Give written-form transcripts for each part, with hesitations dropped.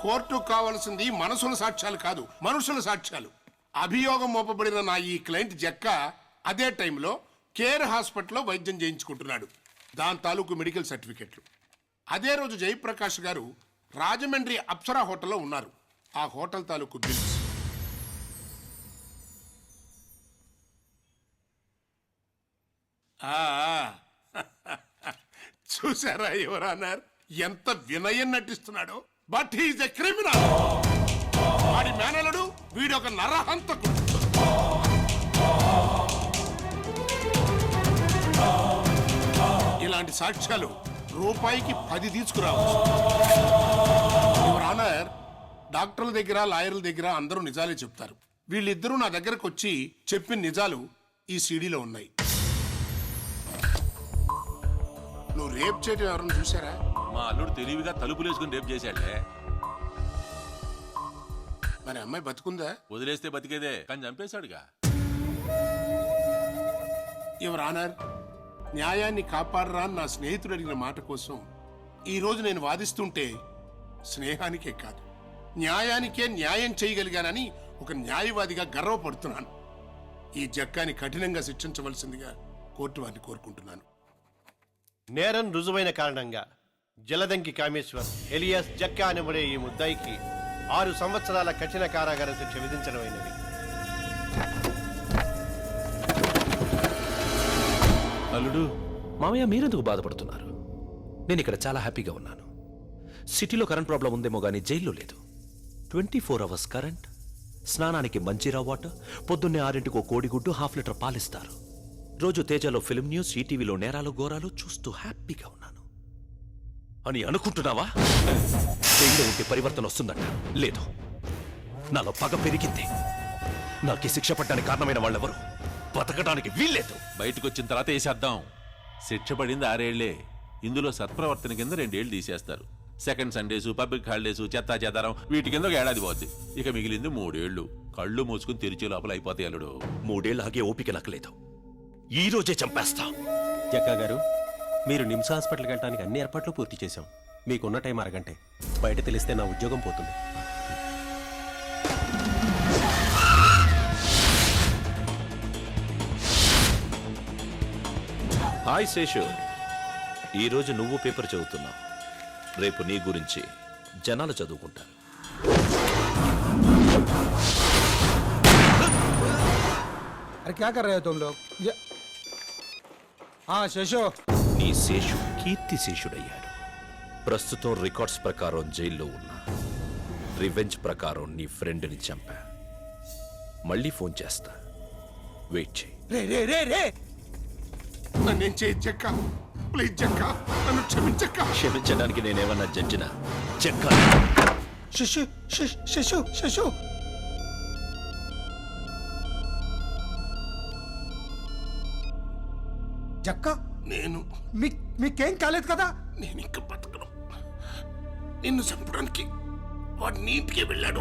కోర్టుకు కావాల్సింది మనసుల సాక్ష్యాలు కాదు, మనుషుల సాక్ష్యాలు. అభియోగం మోపబడిన నా ఈ క్లయింట్ జక్క అదే టైంలో కేర్ హాస్పిటల్లో వైద్యం చేయించుకుంటున్నాడు. దాని తాలూకు మెడికల్ సర్టిఫికెట్లు. అదే రోజు జయప్రకాష్ గారు రాజమండ్రి అప్సరా హోటల్లో ఉన్నారు. ఆ హోటల్ తాలూకు బిల్స్. చూసారా యువరానర్, ఎంత వినయం నటిస్తున్నాడో. But he's a criminal. వాడి మేనలుడు వీడొక నరహంతకుడు. ఇలాంటి సాక్ష్యాలు రూపాయికి 10 తీసుకురావచ్చు. యువరానర్, డాక్టర్ల దగ్గర లాయర్ల దగ్గర అందరూ నిజాలే చెప్తారు. వీళ్ళిద్దరూ నా దగ్గరకు వచ్చి చెప్పిన నిజాలు ఈ సీడీలో ఉన్నాయి. నువ్వు రేప్ చేయడం ఎవరన్నా చూసారా? మా అల్లుడు తెలివిగా తలుపులేసుకుని రేపు చేశాడే. మరి అమ్మాయి బతుకుందా? వదిలేస్తే బతికేదే, కానీ చంపేశాడుగా. యువర్ ఆనర్, న్యాయాన్ని కాపాడరా అని నా స్నేహితుడు అడిగిన మాట కోసం ఈ రోజు నేను వాదిస్తుంటే స్నేహానికే కాదు, న్యాయానికే న్యాయం చేయగలిగానని ఒక న్యాయవాదిగా గర్వపడుతున్నాను. ఈ జక్కాని కఠినంగా శిక్షించవలసిందిగా కోర్టు వారిని కోరుకుంటున్నాను. నేరం రుజువైన కారణంగా జలదంకి కామేశ్వర్ ఎలియాస్ జక్కా అనబడే ఈ ముద్దాయికి 6 సంవత్సరాల కఠిన కారాగార శిక్ష విధించడమైనది. అల్లుడు, మామయ్య మీరెందుకు బాధపడుతున్నారు? నేను ఇక్కడ చాలా హ్యాపీగా ఉన్నాను. సిటీలో కరెంట్ ప్రాబ్లం ఉందేమో కానీ జైల్లో లేదు. 24 అవర్స్ కరెంట్, స్నానానికి మంచిరా వాటర్, పొద్దున్నే 6ంటికి కోడిగుడ్డు, 1/2 లీటర్ పాలిస్తారు. రోజు తేజలో ఫిల్మ్ న్యూస్, ఈటీవీలో నేరాలు ఘోరాలు చూస్తూ హ్యాపీగా ఉన్నాను అని అనుకుంటున్నావా? జైల్లో ఉంటే పరివర్తన వస్తుందట. లేదు, నాలో పగ పెరిగింది. నాకు ఈ శిక్ష పడ్డానికి కారణమైన వాళ్ళెవరు బతకడానికి వీల్లేదు. బయటకు వచ్చిన తర్వాత వేసేద్దాం. శిక్ష పడింది 6 ఏళ్లే. ఇందులో సత్ప్రవర్తన కింద 2 ఏళ్లు తీసేస్తారు. సెకండ్ సండేస్, పబ్లిక్ హాలిడేస్, చెత్తా చెదారం వీటి కింద 1 ఏడాది పోద్ది. ఇక మిగిలింది 3 ఏళ్లు. కళ్ళు మూసుకుని తెరిచే లోపల అయిపోతాయి అల్లుడు. 3 ఏళ్ళు ఆగే ఓపిక నాకు లేదు. ఈ రోజే చంపేస్తా. జక్కా గారు, మీరు నిమ్స్ హాస్పిటల్కి వెళ్ళడానికి అన్ని ఏర్పాట్లు పూర్తి చేశాం. మీకున్న టైం 1 గంటే. బయట తెలిస్తే నా ఉద్యోగం పోతుంది. హాయ్ శేషు, ఈరోజు నువ్వు పేపర్ చదువుతున్నావు. రేపు నీ గురించి జనాలు చదువుకుంటారు. अरे क्या कर रहे हो तुम लोग? हाँ शेषो. నీ శేషు కీర్తి శేషుడయ్యాడు. ప్రస్తుతం రికార్డ్స్ ప్రకారం జైల్లో ఉన్నా. రివెంజ్ ప్రకారం నీ ఫ్రెండ్ని చంపా. మళ్ళీ ఫోన్ చేస్తా, వెయిట్ చేయి. రే రే రే రే నన్నేం చేయి జక్క, ప్లీజ్ జక్క, నన్ను క్షమించక్క. క్షమించడానికి నేనేమన్నా జడ్జినా? చెక్క శశు శశు శశు. జక్క, నేను మీకేం కాలేదు కదా? నేను ఇంకా బతకను. నిన్ను చంపడానికి వాడు నీటికి వెళ్ళాడు.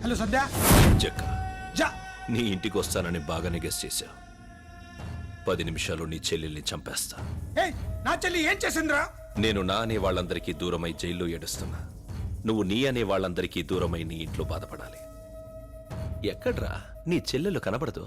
హలో సంధ్య. చెక్క, జా. నీ ఇంటికి వస్తానని బాగానే గెస్ చేశావు. 10 నిమిషాలు నీ చెల్లెల్ని చంపేస్తా. ఏయ్, నా చెల్లి ఏం చేసిందిరా? నేను నా అనే వాళ్ళందరికీ దూరమై జైల్లో ఏడుస్తున్నా. నువ్వు నీ అనే వాళ్ళందరికీ దూరమై నీ ఇంట్లో బాధపడాలి. ఎక్కడ్రా నీ చెల్లెలు కనబడదు?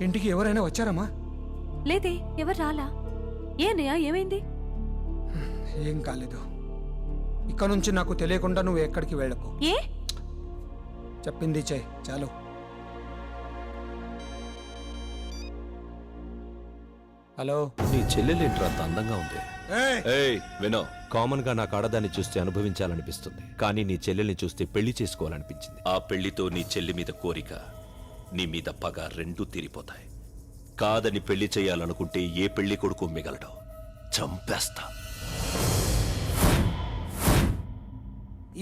ఇంటికి ఎవరైనా వచ్చారమ్మా? లేదే, ఎవరు రాలా. ఏనయ్యా ఏమైంది? ఏం కాలేదు. ఇక నుంచి నాకు తెలియకుండా నువ్వు ఎక్కడికి వెళ్ళకు. ఏ? చెప్పింది చే చాలు. హలో, నీ చెల్లెలేంట్రా అంత అందంగా ఉంది? ఏయ్! ఏయ్ వినో, కామన్ గా నాకు ఆడదాన్ని చూస్తే అనుభవించాలనిపిస్తుంది, కానీ నీ చెల్లెల్ని చూస్తే పెళ్లి చేసుకోవాలనిపించింది. ఆ పెళ్లితో నీ చెల్లి మీద కోరిక, నీ మీద పగ రెండూ తీరిపోతాయి. కాదని పెళ్లి చేయాలనుకుంటే ఏ పెళ్లి కొడుకు మిగలడు. చంపేస్తా.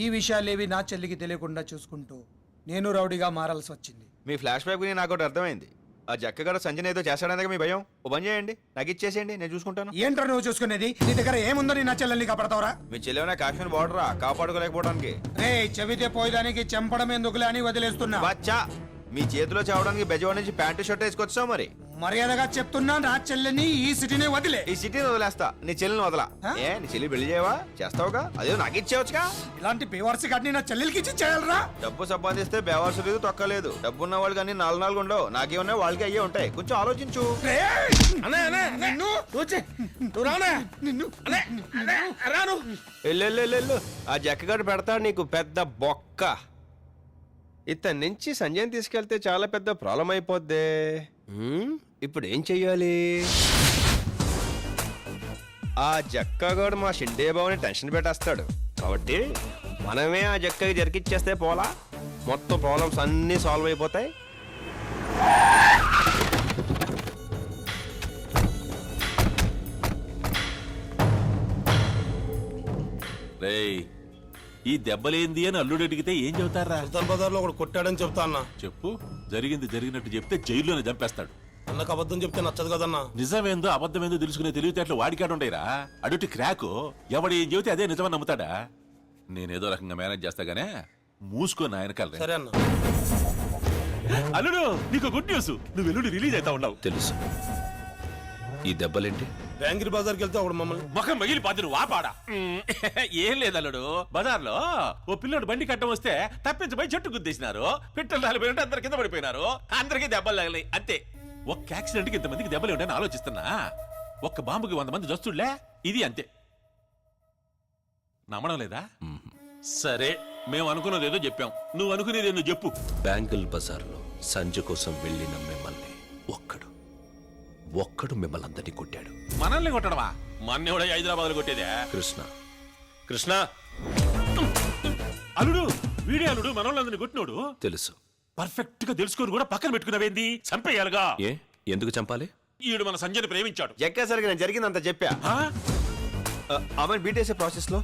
ఈ విషయాలేవి నా చెల్లికి తెలియకుండా చూసుకుంటూ నేను రౌడీగా మారాల్సి వచ్చింది. మీ ఫ్లాష్ బ్యాక్ విని నాకు ఒకటి అర్థమైంది. ఆ జక్కగారు సంజయ్ ఏదో చేస్తాడనేది మీ భయం. ఓ పని చేయండి, నాకు ఇచ్చేసేయండి, నేను చూసుకుంటాను. ఏంట్రా నువ్వు చూసుకునేది? నీ దగ్గర ఏముందని నా చెల్లెల్ని కాపాడతావురా? మీ చెల్లెమైనా కాశ్మీర్ బార్డరా కాపాడుకోలేకపోవడానికి? రే, చెవితే పోయేదానికి చెంపడం ఎందుకులే అని వదిలేస్తున్నా. బచ్చా, మీ చేతిలో చావడానికి బెజవాడ నుంచి ప్యాంటు షర్ట్ వేసుకొచ్చావు. మరి మర్యాదగా చెప్తున్నా, నా చెల్లెని ఈ సిటీనే వదిలే. ఈ సిటీని వదిలేస్తా, నీ చెల్లిని వదలా. ఆ? ఏ నీ చెల్లి పెళ్లి చేయవా? చేస్తావుగా, అదే నాకు ఇచ్చేవచ్చుగా. ఇలాంటి బేవర్సి గాడిని నా చెల్లెలకి ఇచ్చి చేయాలరా? డబ్బు సంపాదిస్తే బేవర్సు లేదు, తొక్కలేదు. డబ్బు ఉన్న వాళ్ళు కానీ నాలుగు ఉండవు. నాకేమన్నా వాళ్ళకి అయ్యే ఉంటాయి. కొంచెం ఆలోచించు. వెళ్ళు. ఆ జక్కగాడు పెడతాడు నీకు పెద్ద బొక్క. ఇతని నుంచి సంజయ్ తీసుకెళ్తే చాలా పెద్ద ప్రాబ్లం అయిపోద్ది. ఇప్పుడు ఏం చెయ్యాలి? ఆ జక్కగాడు మా షిండే బాబుని టెన్షన్ పెట్టేస్తాడు. కాబట్టి మనమే ఆ జక్కకి జరికిచ్చేస్తే పోలా, మొత్తం ప్రాబ్లమ్స్ అన్నీ సాల్వ్ అయిపోతాయి. రేయ్, ఈ దెబ్బలేంది అని అల్లుడు అడిగితే ఏం చెబుతారా? సుల్తాన్ బజార్ లో ఒకడు కొట్టాడని చెప్తా అన్న. చెప్పు. జరిగింది జరిగినట్టు చెప్తే జైల్లోనే చంపేస్తాడు. అన్నకు అబద్ధం చెప్తే నచ్చదు కదన్నా. నిజమేందో అబద్ధమేందో తెలుసుకునే తెలివితేటలు వాడికాడుండేరా. అడుటి క్రాకు ఎవడు ఏం చెబితే అదే నిజమని నమ్ముతాడా? నేనేదో రకంగా మేనేజ్ చేస్తాగానే మూసుకొని ఆయన కలరే. సరే అన్న. అల్లుడు, నీకు గుడ్ న్యూస్. నువ్వు ఎల్లుండి రిలీజ్ అవుతా ఉన్నావు. తెలుసు. ఈ దెబ్బలేంటి? బ్యాంగిరి బజార్కి వెళ్తే ఒకడు మమ్మల్ని ముఖం మగిలిపోద్ది, నువ్వు వాపాడా. ఏం లేదు అల్లుడు, బజార్లో ఓ పిల్లోడు బండి కట్టం వస్తే తప్పించబోయి చెట్టు గుద్దేసినారు. పిట్టలు రాలిపోయినట్టు అందరి కింద పడిపోయినారు. అందరికీ దెబ్బలు తగిలాయి అంతే. ఒక్క యాక్సిడెంట్ కి ఇంతమందికి దెబ్బలు ఉంటాయని ఆలోచిస్తున్నా. ఒక్క బాంబుకి 100 మంది జస్తుళ్లే. ఇది అంతే. నమ్మడం లేదా? సరే, మేము అనుకున్నది ఏదో చెప్పాం, నువ్వు అనుకునేది ఏదో చెప్పు. బ్యాంగిల్ బజార్లో సంజ కోసం వెళ్ళిన మిమ్మల్ని ఒక్కడు మిమ్మల్ని అందరినీ కొట్టాడు. మనల్ని కొట్టడమా? మొన్న కూడా హైదరాబాద్ లో కొట్టేదే. కృష్ణ అల్లుడు, వీడే అల్లుడు మనోళ్ళందరినీ కొట్టినోడు. తెలుసు. పర్ఫెక్ట్ గా తెలుసుకొని కూడా పక్కన పెట్టుకున్నావేంది? చంపేయాలిగా. ఏ ఎందుకు చంపాలి? ఈడు మన సంజయ్ని ప్రేమించాడు. జక్కేసరికి నేను జరిగిందంత చెప్పా. ఆ? ఆమె బీటేసే ప్రాసెస్ లో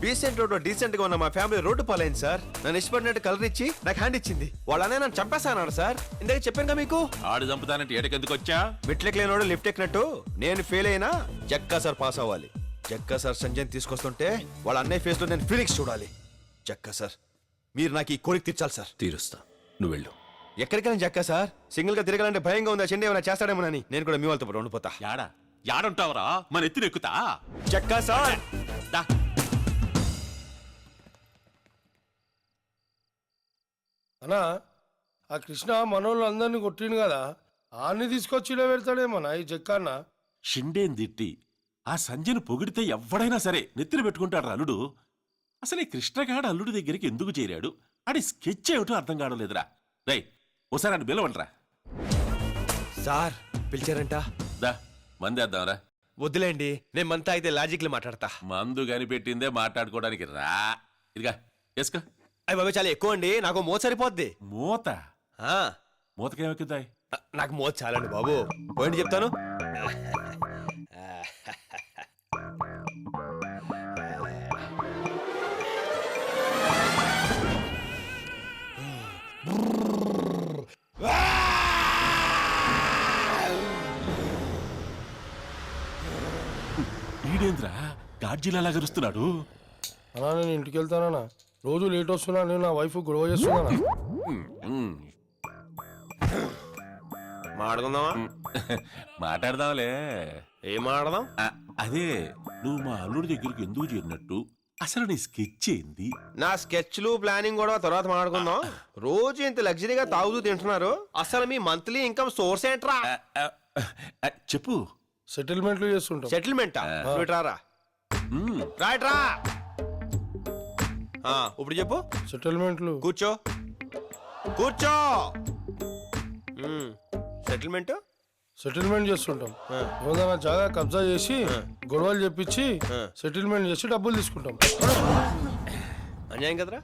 డీసెంట్ రోడ్ డీసెంట్ గా ఉన్న మా ఫ్యామిలీ రోడ్డు పాలైంది సార్. నన్ను ఇష్టపడినట్టు కలర్ ఇచ్చి నాకు హ్యాండ్ ఇచ్చింది. వాళ్ళనే నన్ను చంపేస్తాను సార్. ఇందాక చెప్పాను కదా మీకు. ఆడు చంపుతానంటే ఏటకెందుకు వచ్చా? మెట్లెక్కలేనోడు లిఫ్ట్ ఎక్కినట్టు నేను ఫెయిల్ అయినా జక్కా సార్ పాస్ అవ్వాలి. జక్కా సార్ సంజయ్ తీసుకొస్తుంటే వాళ్ళ అన్నయ్య ఫేస్ లో నేను ఫీలింగ్స్ చూడాలి. జక్కా సార్, మీరు నాకు ఈ కోరిక తీర్చాలి సార్. తీరుస్తా, నువ్వు వెళ్ళు. ఎక్కడికైనా జక్కా సార్, సింగిల్ గా తిరగాలంటే భయంగా ఉందా? చెండి ఏమైనా చేస్తాడేమోనని నేను కూడా మీ వాళ్ళతో పాటు ఉండిపోతా. యాడుంటావరా? మన ఎత్తున ఎక్కుతా. జక్కా సార్ దా. అన్నా, ఆ కృష్ణ మనోళ్ళు అందరినీ కొట్టిండు కదా, ఆన్ని తీసుకొచ్చి ఇలా పెడతాడేమన్నా ఈ జక్క అన్న. షిండేని తిట్టి ఆ సంజయ్ను పొగిడితే ఎవడైనా సరే నెత్తిన పెట్టుకుంటాడు అల్లుడు. అసలు ఈ కృష్ణగాడు అల్లుడి దగ్గరికి ఎందుకు చేరాడు? ఆడి స్కెచ్ ఏమిటో అర్థం కావలేదురా. రై, ఒకసారి అని బిలవంట్రా. సార్ పిలిచారంట. దా, మందేద్దాంరా. వద్దులేండి, నేను మంతా అయితే లాజిక్లు మాట్లాడతా. మందు కనిపెట్టిందే మాట్లాడుకోవడానికి రా. ఇదిగా వేసుకో. అయ్యి బాబు చాలా ఎక్కువ అండి, నాకు మోత సరిపోద్ది. మూత? ఆ, మూతకేమెక్కుతాయి? నాకు మోత చాలండి బాబు. పోయింది చెప్తాను. ఈడేంద్రా గాడ్జిలా గరుస్తున్నాడు? అన్నా నేను ఇంటికి వెళ్తానన్నా, రోజు లేట్ వస్తున్నా, నేను నా వైఫ్ గొడవ చేస్తున్నానా. మాట్లాడుకుందామా? మాట్లాడదాంలే. ఏం మాట్లాడదాం? అదే, నువ్వు మా అల్లుడి దగ్గరికి ఎందుకు చేరినట్టు, అసలు నీ స్కెచ్ ఏంది? నా స్కెచ్లు ప్లానింగ్ కూడా తర్వాత మాట్లాడుకుందాం. రోజు ఇంత లగ్జరీగా తాగుతూ తింటున్నారు, అసలు మీ మంత్లీ ఇన్కమ్ సోర్స్ ఏంట్రా? చెప్పు. సెటిల్మెంట్లు చేస్తుంటాం. సెటిల్మెంటా నువ్వు రారా రైట్ రా ఇప్పుడు చెప్పు సెటిల్మెంట్లు కూర్చో కూర్చో సెటిల్మెంట్ సెటిల్మెంట్ చేస్తుంటాం. ఏదైనా జాగా కబ్జా చేసి గొడవలు చెప్పించి సెటిల్మెంట్ చేసి డబ్బులు తీసుకుంటాం. అన్యాయం కదరా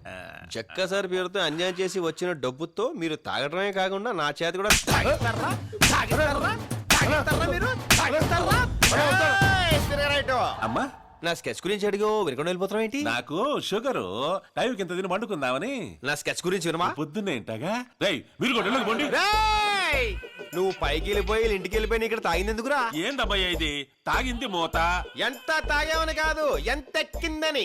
జక్క సార్ పేరుతో అన్యాయం చేసి వచ్చిన డబ్బుతో మీరు తాగడమే కాకుండా నా చేతి కూడా తాగిస్తారా? తాగిస్తారా? తాగిస్తారా మీరు? తాగిస్తారా? ఏయ్, తిరగరైటు. అమ్మా నా స్కెచ్ గురించి అడిగో వినకుండా వెళ్ళిపోతాం ఏంటి? నాకు షుగరు టైంకి ఇంత తిని వండుకుందామని. నా స్కెచ్ గురించి వినమా? పొద్దున్నే ఇంటగా రేయ్ మీరు కూడా వెళ్ళకు పోండి. రేయ్! నువ్వు పైకి వెళ్ళిపోయి ఇంటికి వెళ్ళిపోయి ఇక్కడ తాగింది ఎందుకురా? ఏందబ్బయ్యా ఇది తాగింది మూత. ఎంత తాగావని కాదు ఎంత ఎక్కిందని.